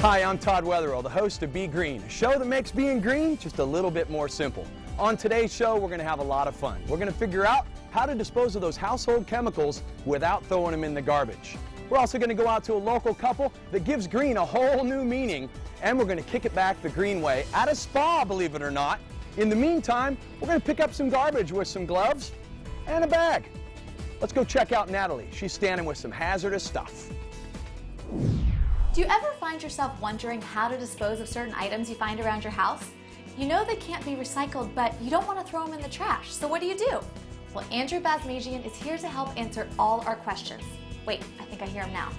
Hi, I'm Todd Weatherill, the host of Be Green, a show that makes being green just a little bit more simple. On today's show, we're going to have a lot of fun. We're going to figure out how to dispose of those household chemicals without throwing them in the garbage. We're also going to go out to a local couple that gives green a whole new meaning, and we're going to kick it back the green way at a spa, believe it or not. In the meantime, we're going to pick up some garbage with some gloves and a bag. Let's go check out Natalie. She's standing with some hazardous stuff. Do you ever find yourself wondering how to dispose of certain items you find around your house? You know they can't be recycled, but you don't want to throw them in the trash, so what do you do? Well, Andrew Basmajian is here to help answer all our questions. Wait, I think I hear him now.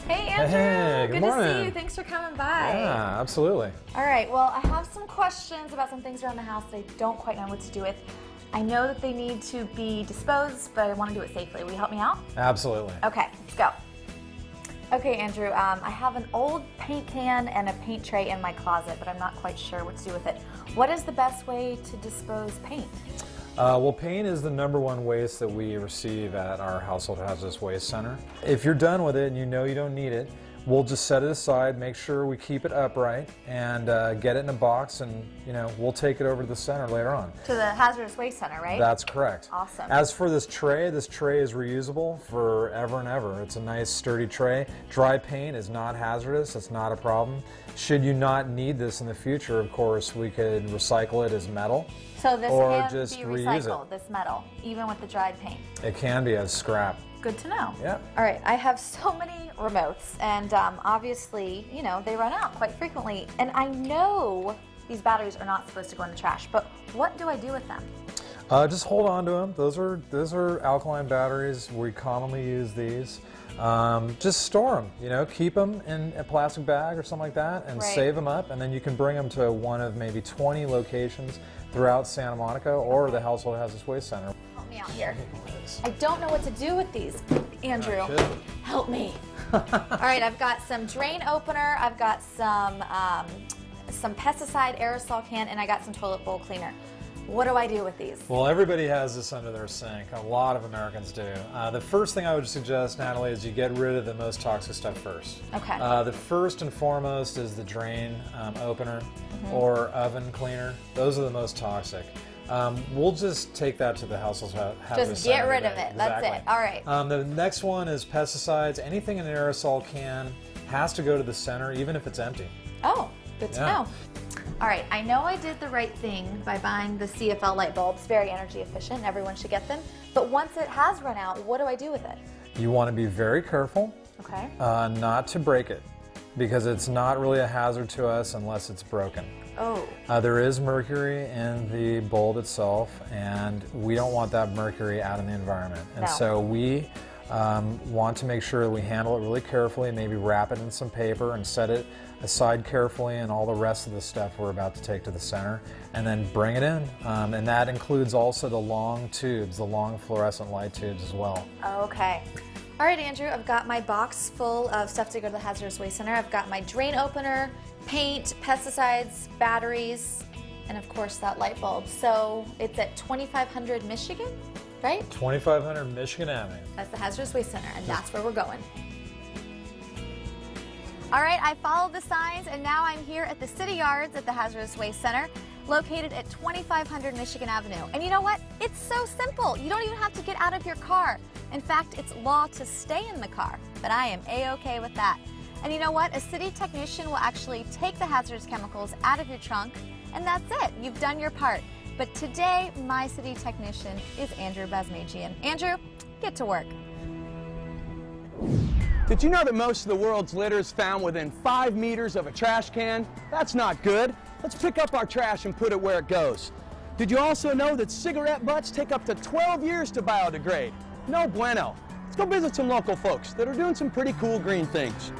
Hey, Andrew. Hey, good morning. To see you. Thanks for coming by. Yeah, absolutely. All right, well, I have some questions about some things around the house that I don't quite know what to do with. I know that they need to be disposed, but I want to do it safely. Will you help me out? Absolutely. Okay, let's go. Okay, Andrew, I have an old paint can and a paint tray in my closet, but I'm not quite sure what to do with it. What is the best way to dispose paint? Well, paint is the #1 waste that we receive at our Household Hazardous Waste Center. If you're done with it and you know you don't need it, we'll just set it aside, make sure we keep it upright, and get it in a box, and we'll take it over to the center later on. To the Hazardous Waste Center, right? That's correct. Awesome. As for this tray is reusable forever and ever. It's a nice sturdy tray. Dry paint is not hazardous. It's not a problem. Should you not need this in the future, of course, we could recycle it as metal. So this or can just be reuse recycled, it. This metal, even with the dried paint? It can be as scrap. Good to know. Yeah. All right, I have so many remotes, and obviously, they run out quite frequently. And I know these batteries are not supposed to go in the trash, but what do I do with them? Just hold on to them. Those are alkaline batteries. We commonly use these. Just store them, keep them in a plastic bag or something like that, and save them up, and then you can bring them to one of maybe 20 locations throughout Santa Monica or the Household Hazardous Waste Center. Help me out here. I don't know what to do with these. Andrew, help me. All right, I've got some drain opener, I've got some pesticide aerosol can, and I got some toilet bowl cleaner. What do I do with these? Well, everybody has this under their sink. A lot of Americans do. The first thing I would suggest, Natalie, is you get rid of the most toxic stuff first. Okay. The first and foremost is the drain opener or oven cleaner. Those are the most toxic. We'll just take that to the household hazardous Just get center rid today. of it. Exactly. That's it. All right. The next one is pesticides. Anything in an aerosol can has to go to the center, even if it's empty. Oh, good to know. All right, I know I did the right thing by buying the CFL light bulbs, very energy efficient, everyone should get them, but once it has run out, what do I do with it? You want to be very careful not to break it, because it's not really a hazard to us unless it's broken. Oh. There is mercury in the bulb itself, and we don't want that mercury out in the environment. And so we want to make sure that we handle it really carefully, maybe wrap it in some paper and set it aside carefully, and all the rest of the stuff we're about to take to the center, and then bring it in. And that includes also the long tubes, the long fluorescent light tubes as well. Okay. All right, Andrew, I've got my box full of stuff to go to the Hazardous Waste Center. I've got my drain opener, paint, pesticides, batteries, and of course that light bulb. So it's at 2500 Michigan, right? 2500 Michigan Avenue. That's the Hazardous Waste Center, and that's where we're going. All right, I followed the signs, and now I'm here at the City Yards at the Hazardous Waste Center, located at 2500 Michigan Avenue. And you know what? It's so simple. You don't even have to get out of your car. In fact, it's law to stay in the car, but I am A-OK with that. And you know what? A city technician will actually take the hazardous chemicals out of your trunk, and that's it. You've done your part. But today, my city technician is Andrew Basmajian. Andrew, get to work. Did you know that most of the world's litter is found within 5 meters of a trash can? That's not good. Let's pick up our trash and put it where it goes. Did you also know that cigarette butts take up to 12 years to biodegrade? No bueno. Let's go visit some local folks that are doing some pretty cool green things.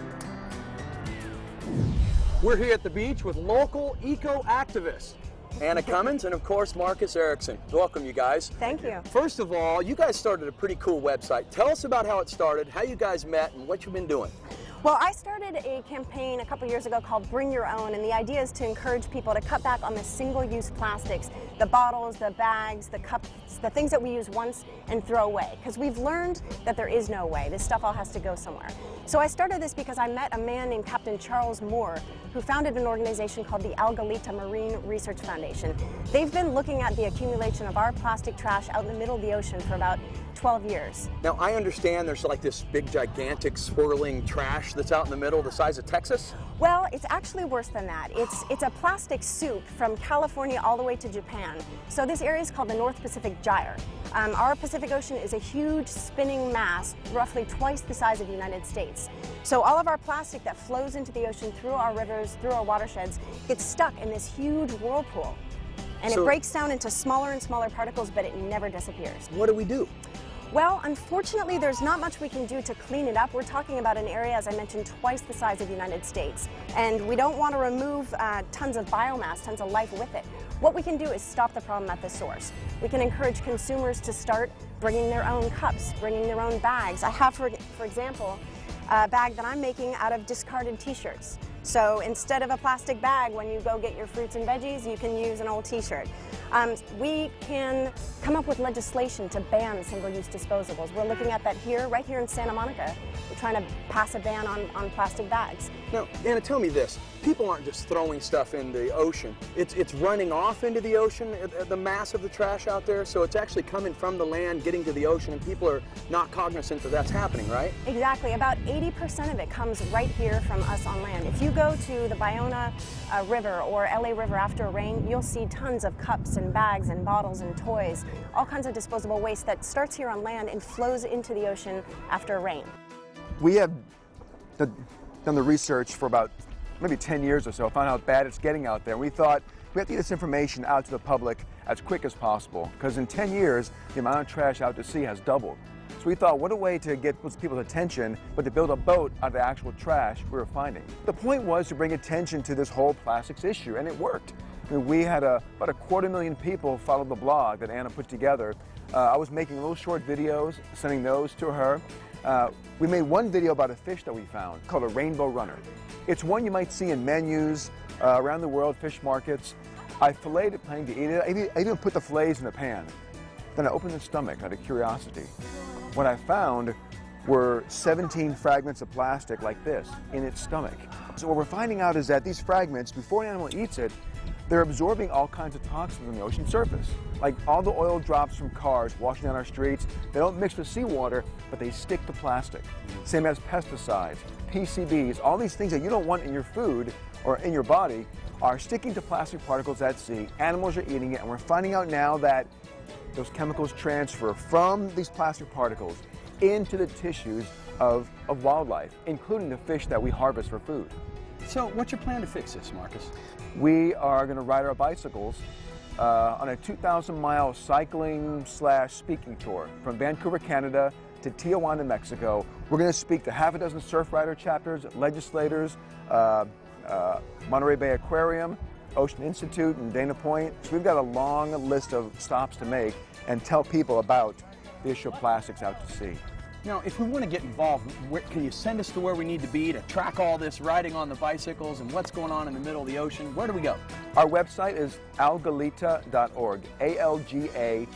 We're here at the beach with local eco-activists. Anna Cummins and, of course, Marcus Erickson. Welcome, you guys. Thank you. First of all, you guys started a pretty cool website. Tell us about how it started, how you guys met, and what you've been doing. Well, I started a campaign a couple years ago called Bring Your Own, and the idea is to encourage people to cut back on the single-use plastics, the bottles, the bags, the cups, the things that we use once and throw away, because we've learned that there is no way. This stuff all has to go somewhere. So I started this because I met a man named Captain Charles Moore, who founded an organization called the Algalita Marine Research Foundation. They've been looking at the accumulation of our plastic trash out in the middle of the ocean for about 12 years. Now, I understand there's like this big, gigantic, swirling trash that's out in the middle the size of Texas. Well, it's actually worse than that. It's a plastic soup from California all the way to Japan. So this area is called the North Pacific Gyre. Our Pacific Ocean is a huge spinning mass, roughly twice the size of the United States. So all of our plastic that flows into the ocean through our rivers, through our watersheds, gets stuck in this huge whirlpool. And it breaks down into smaller and smaller particles, but it never disappears. What do we do? Well, unfortunately, there's not much we can do to clean it up. We're talking about an area, as I mentioned, twice the size of the United States. And we don't want to remove tons of biomass, tons of life with it. What we can do is stop the problem at the source. We can encourage consumers to start bringing their own cups, bringing their own bags. I have, for example, a bag that I'm making out of discarded t-shirts. So instead of a plastic bag when you go get your fruits and veggies, you can use an old t-shirt. We can come up with legislation to ban single-use disposables. We're looking at that here, right here in Santa Monica. We're trying to pass a ban on plastic bags. Now, Anna, tell me this. People aren't just throwing stuff in the ocean. It's running off into the ocean, the mass of the trash out there, so it's actually coming from the land, getting to the ocean, and people are not cognizant that that's happening, right? Exactly. About 80% of it comes right here from us on land. If you go to the Bayona River or LA River after a rain, you'll see tons of cups and bags and bottles and toys, all kinds of disposable waste that starts here on land and flows into the ocean after a rain. We have done the research for about maybe 10 years or so, found out how bad it's getting out there. We thought we have to get this information out to the public as quick as possible, because in 10 years, the amount of trash out to sea has doubled. So we thought, what a way to get people's attention, but to build a boat out of the actual trash we were finding. The point was to bring attention to this whole plastics issue, and it worked. I mean, we had about 250,000 people follow the blog that Anna put together. I was making little short videos, sending those to her. We made one video about a fish that we found called a rainbow runner. It's one you might see in menus around the world, fish markets. I filleted it, planning to eat it. I even put the fillets in a pan. Then I opened the stomach out of curiosity. What I found were 17 fragments of plastic like this in its stomach. So what we're finding out is that these fragments, before an animal eats it, they're absorbing all kinds of toxins on the ocean surface. Like all the oil drops from cars washing down our streets, they don't mix with seawater, but they stick to plastic. Same as pesticides, PCBs, all these things that you don't want in your food or in your body are sticking to plastic particles at sea. Animals are eating it, and we're finding out now that those chemicals transfer from these plastic particles into the tissues of wildlife, including the fish that we harvest for food. So what's your plan to fix this, Marcus? We are going to ride our bicycles on a 2,000-mile cycling/speaking tour from Vancouver, Canada to Tijuana, Mexico. We're going to speak to half a dozen surf rider chapters, legislators, Monterey Bay Aquarium, Ocean Institute, and Dana Point. So we've got a long list of stops to make and tell people about the issue of plastics out to sea. Now, if we want to get involved, can you send us to where we need to be to track all this riding on the bicycles and what's going on in the middle of the ocean? Where do we go? Our website is algalita.org, A-L-G-A-L-I-T-A.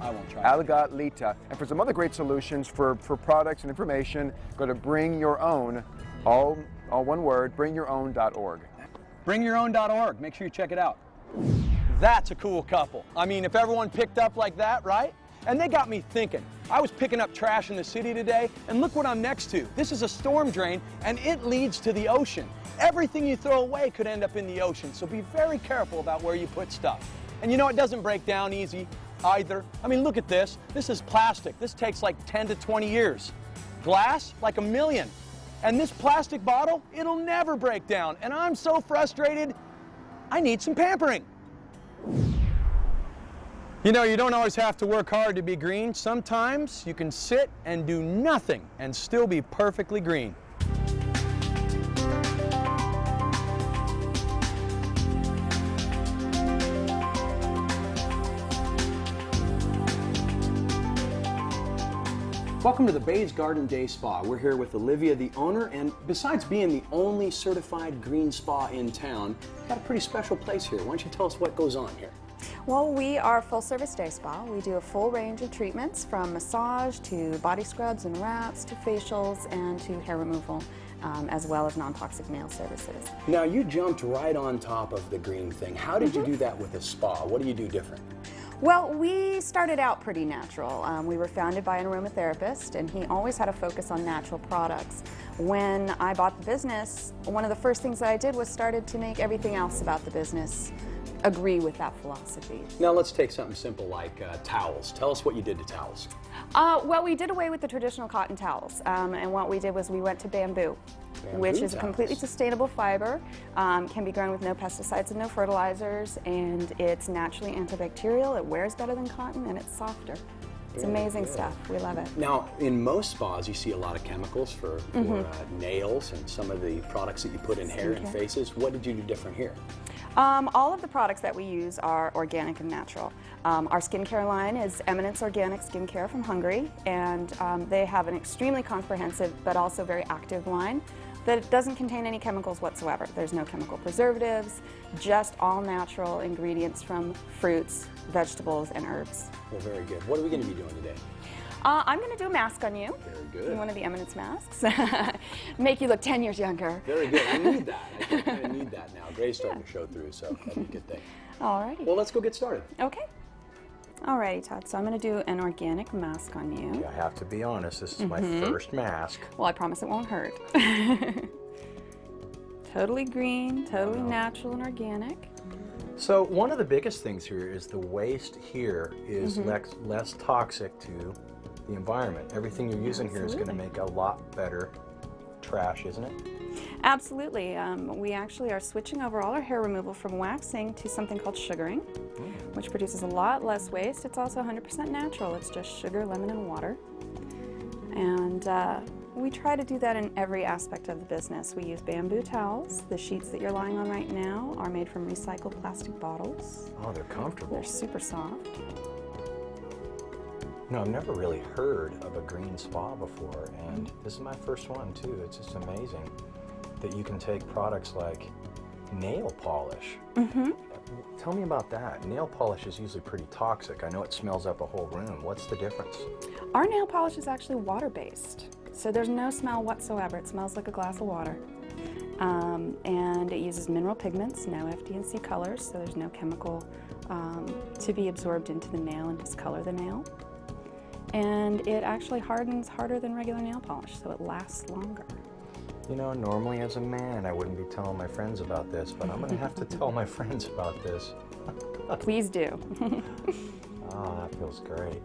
I won't try. Algalita. And for some other great solutions for products and information, go to Bring Your Own, all one word, bringyourown.org. Bringyourown.org. Make sure you check it out. That's a cool couple. I mean, if everyone picked up like that, right? And they got me thinking. I was picking up trash in the city today, and look what I'm next to. This is a storm drain, and it leads to the ocean. Everything you throw away could end up in the ocean, so be very careful about where you put stuff. And you know, it doesn't break down easy either. I mean, look at this. This is plastic. This takes like 10 to 20 years. Glass, like 1 million. And this plastic bottle, it'll never break down. And I'm so frustrated, I need some pampering. You know, you don't always have to work hard to be green. Sometimes you can sit and do nothing and still be perfectly green. Welcome to the Bay's Garden Day Spa. We're here with Olivia, the owner, and besides being the only certified green spa in town, you've got a pretty special place here. Why don't you tell us what goes on here? Well, we are a full-service day spa. We do a full range of treatments from massage to body scrubs and wraps to facials and to hair removal, as well as non-toxic nail services. Now, you jumped right on top of the green thing. How did you do that with a spa? What do you do different? Well, we started out pretty natural. We were founded by an aromatherapist, and he always had a focus on natural products. When I bought the business, one of the first things that I did was started to make everything else about the business agree with that philosophy. Now let's take something simple like towels. Tell us what you did to towels. Well, we did away with the traditional cotton towels, and what we did was we went to bamboo, which is a completely sustainable fiber, can be grown with no pesticides and no fertilizers, and it's naturally antibacterial, it wears better than cotton, and it's softer. It's amazing stuff. We love it. Now, in most spas, you see a lot of chemicals for nails and some of the products that you put in hair and faces. What did you do different here? All of the products that we use are organic and natural. Our skincare line is Eminence Organic Skincare from Hungary, and they have an extremely comprehensive but also very active line that doesn't contain any chemicals whatsoever. There's no chemical preservatives, just all natural ingredients from fruits, vegetables, and herbs. Well, very good. What are we going to be doing today? I'm going to do a mask on you. Very good. In one of the Eminence masks. Make you look 10 years younger. Very good. I need that. I kind of need that now. Gray's starting to show through, so that'll be a good thing. Alrighty. Well, let's go get started. Okay. Alrighty, Todd. So I'm going to do an organic mask on you. I have to be honest, this is my first mask. Well, I promise it won't hurt. Totally green, totally natural and organic. So one of the biggest things here is the waste here is less toxic to the environment. Everything you're using here is going to make a lot better trash, isn't it? Absolutely. We actually are switching over all our hair removal from waxing to something called sugaring, which produces a lot less waste. It's also 100% natural. It's just sugar, lemon, and water. And we try to do that in every aspect of the business. We use bamboo towels. The sheets that you're lying on right now are made from recycled plastic bottles. Oh, they're comfortable. They're super soft. No, I've never really heard of a green spa before, and this is my first one too. It's just amazing that you can take products like nail polish. Tell me about that. Nail polish is usually pretty toxic. I know it smells up a whole room. What's the difference? Our nail polish is actually water-based, so there's no smell whatsoever. It smells like a glass of water. And it uses mineral pigments, no FD&C colors, so there's no chemical to be absorbed into the nail and discolor the nail. And it actually hardens harder than regular nail polish, so it lasts longer. You know, normally as a man, I wouldn't be telling my friends about this, but I'm going to have to tell my friends about this. Please do. Oh, that feels great.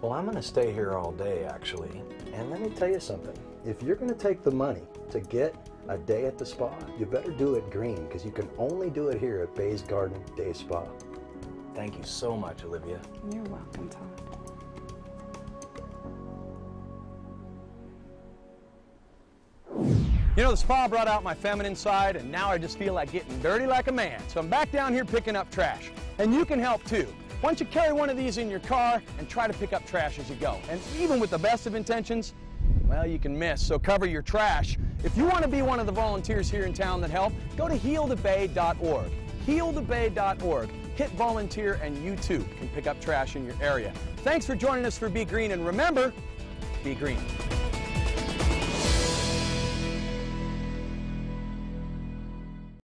Well, I'm going to stay here all day, actually. And let me tell you something. If you're going to take the money to get a day at the spa, you better do it green, because you can only do it here at Bay's Garden Day Spa. Thank you so much, Olivia. You're welcome, Todd. You know, the spa brought out my feminine side, and now I just feel like getting dirty like a man. So I'm back down here picking up trash. And you can help too. Why don't you carry one of these in your car and try to pick up trash as you go? And even with the best of intentions, well, you can miss, so cover your trash. If you want to be one of the volunteers here in town that help, go to healthebay.org. Healthebay.org. Hit volunteer and you too can pick up trash in your area. Thanks for joining us for Be Green, and remember, be green.